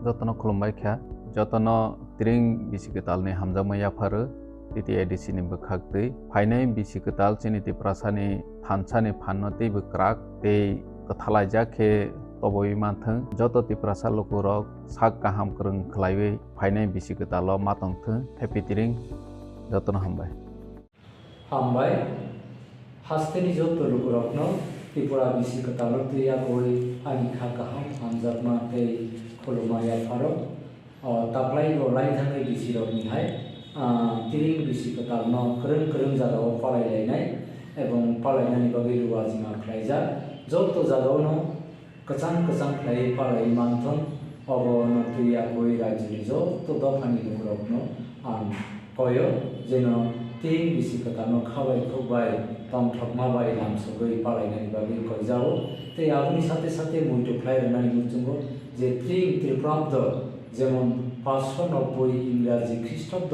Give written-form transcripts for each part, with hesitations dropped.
Jotono khulumbai kha jotono tiring bisi ketalni hamjakmaya pharu titi edc ni bwkhak twi phainai bisi ketal chini ti prasani phansani phanno tei bwkrak tei kathalaijak khe toboi manthang joto ti prasa lokurok sak kaham kwrwng khlaiwi phainai bisi ketalo matongthang happy tiring jotono hambai hasteni joto lokurokno Tripura bisi ketalo tuya koi ani kha kaham hamjakma tei khulumaya pharok taklai go laithangai bisi rok ni hai tiring bisi ketalno kwrwng jagao palainainai ebong palainani bagui ruwajima khlaijak joto jagao kachang khlai palai manthon obo no tuya koi rajyoni joto dofani lokurokno koyo jeno tiring bisi ketalno khabai khokbai tongthokma bai lamsogoi palainani bagui koijao tei aboni sathe sathe muitu khlairani muchungo je tiring ত্রিপ্রাব্দ যেমন 590 ইংরাজি খ্রিস্টাব্দ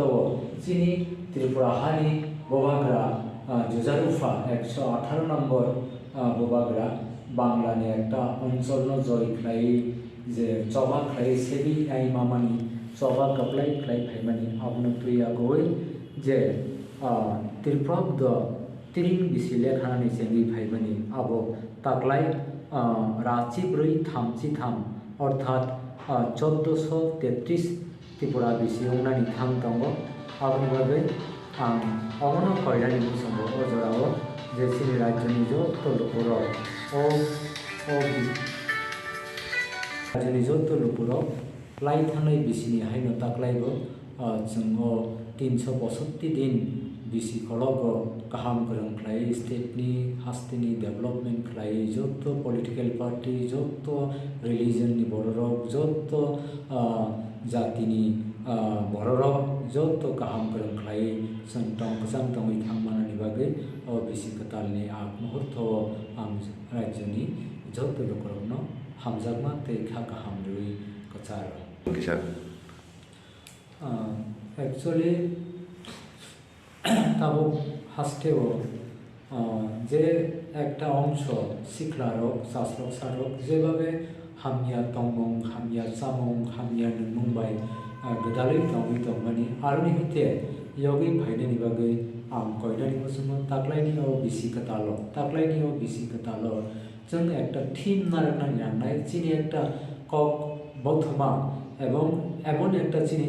চিনি ত্রিপুরা হানি বোবাগ্রা জুজারুফা 118 নম্বর বোবাগ্রা বাংলানি একটা অঞ্চল জয় খাই যে চবা খাই সেবি I মামানি চবা কাপলাই খাই ফাইমানি আপনি তুইয়া গই যে ত্রিপ্রাব্দ তিরিং বিসি লেখানি চেঙ্গি ফাইমানি আবো তাকলাই রাচি ব্রই থামচি থাম অর্থাৎ 1433 ত্রিপুরা বিসি উনানি থাম দङ আপনি ভাবে অগণ কয়রানি মুসঙ্গ অজরাও যে সিনি রাজ্যনি যত লোকর রাজ্যনি যত লোকর লাই থানাय বিসিনি হাইनो ताकलाइबो जोङो 365 दिन बिसि खलग गाहाम गोरों खाई स्टेटनि हास्टेनि डेभलपमेन्ट खाई जत पलिटिकल पार्टी जत रिलिजननि बररक जत जातिनि बररक जत गाहाम गोरों खाई जों कजां दङै थांमानानि बागै बिसि केतालनि आग मुहूर्त आं राज्यनि जत लोकरनो हामजागमा तै खा गाहाम रुइ कचार एक्चुअली তাবো হাসতেও যে একটা অংশ শিখলারক শাস্ত্রক সারক যেভাবে হামিয়া তংমং হামিয়া চামং হামিয়া মুম্বাই গদালি তংই তংমানি আরনি হইতে ইয়গি ভাইনানি বাগৈ आं কয়দানি বসুম তাকলাইনি ও বিসি কেতালো जों একটা থিম নারাকনানি রান্নায় চিনি একটা কক বৌদ্ধমা এবং এমন একটা চিনি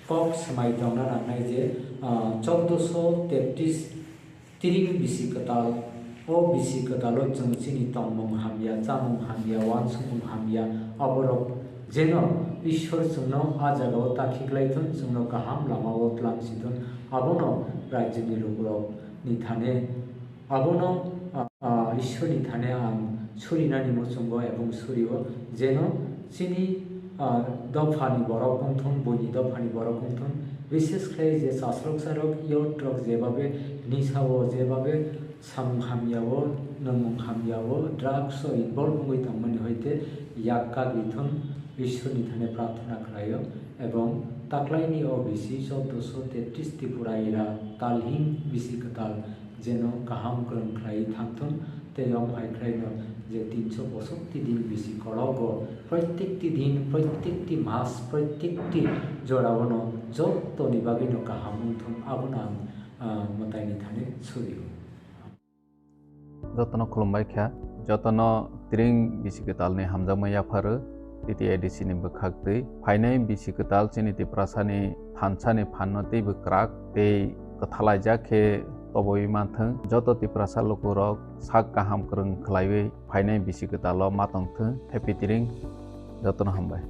কক সমাই দংনা রান্নায় যে 1433 তিরিং বিসি কেতাল ও বিসি কেতালো जों চিনি তংমং হামিয়া চামং হামিয়া ওয়ানসুমং হামিয়া অবরক যেন ঈশ্বর जोंनो आ जागाव ताखिग्लायथन जोंनो गाहाम लामाव लांसिथन आबनो राज्यनि लोकरक निथाने आबनो ঈশ্বরनि थाने आं सुरिनानि मुचुंग एबं सुरियो जेन चिनि दफानि बरक बंथन बयनि दफानि बरक बंथन विशेष खाय जे शास्त्रक सारक इयो ट्रक जेबाबे निसाव जेबाबे साम हामियाव नमं हामियाव ड्राग्स इनभल्व गई तंगमनि हयते याक्का गिथन ঈশ্বরनि थाने प्रार्थना खालायो एवं ताकलाइनि ओ बिसि 1433 त्रिपुराइरा तालहिं बिसि केताल जेन गाहाम गोरों खालाय थांथन तेयं हायख्लायनो जे 365 दिन बिसि कलग प्रत्येकटी दिन प्रत्येकटी मास प्रत्येकटी जरावनो जत्तनि बागैनो गाहाम मुंथन आबना मतायनि थाने सुरियो जतनो खुलुमबाय ख्या जतनो तिरिं बिसि केतालनि हामजाकमाया pharaoh titi edc ni bwkhak twi phainai bisi ketal chini ti prasani phansani phanno tei bwkrak tei kathalaijak khe toboi manthang joto ti prasa lokurok sak kaham kwrwng khlaiwi phainai bisi ketalo matongthang happy tiring jotono hambai